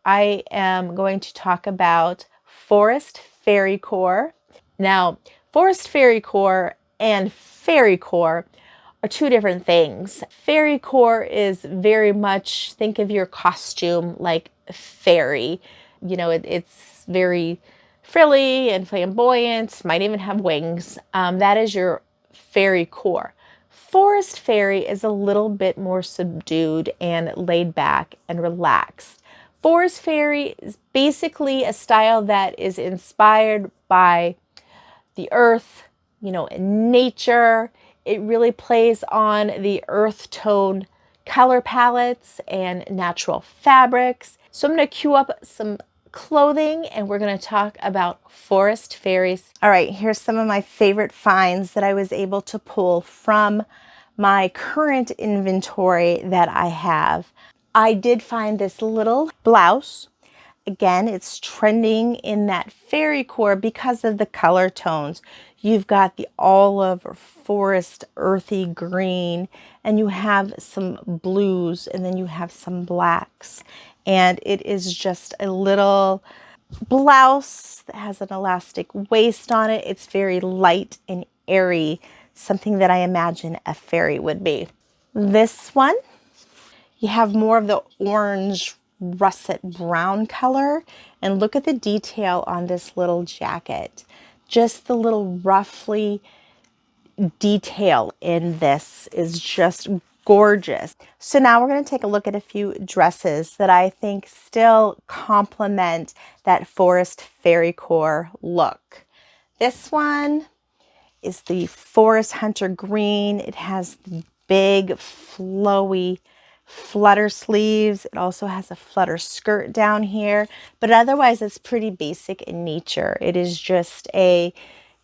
I am going to talk about forest fairy core. Now, forest fairy core and fairy core are two different things. Fairy core is very much, think of your costume like fairy. You know, it's very frilly and flamboyant, might even have wings. That is your fairy core. Forest fairy is a little bit more subdued and laid back and relaxed. Forest fairy is basically a style that is inspired by the earth, you know, nature. It really plays on the earth tone color palettes and natural fabrics. So I'm going to cue up some clothing and we're going to talk about forest fairies. All right, here's some of my favorite finds that I was able to pull from my current inventory that I have. I did find this little blouse. Again, it's trending in that fairy core because of the color tones. You've got the olive or forest earthy green, and you have some blues, and then you have some blacks. And it is just a little blouse that has an elastic waist on it. It's very light and airy, something that I imagine a fairy would be. This one, you have more of the orange russet brown color, and look at the detail on this little jacket. Just the little roughly detail in this is just gorgeous. So now we're going to take a look at a few dresses that I think still complement that forest fairy core look. This one is the Forest Hunter Green. It has big flowy flutter sleeves. It also has a flutter skirt down here, but otherwise it's pretty basic in nature. It is just a,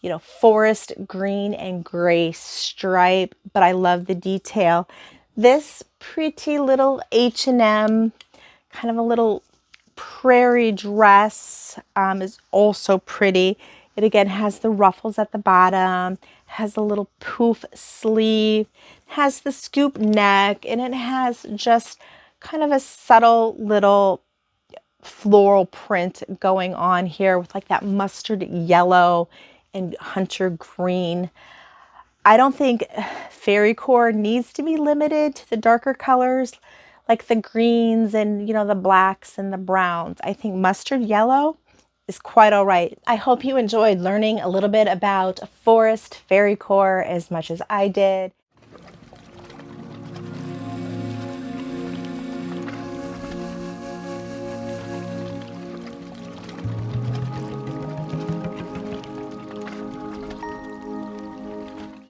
you know, forest green and gray stripe, but I love the detail. This pretty little H&M, kind of a little prairie dress, is also pretty. It again has the ruffles at the bottom, has a little poof sleeve, has the scoop neck, and it has just kind of a subtle little floral print going on here with like that mustard yellow and hunter green. I don't think fairy core needs to be limited to the darker colors like the greens and, you know, the blacks and the browns. I think mustard yellow is quite all right. I hope you enjoyed learning a little bit about forest fairy core as much as I did.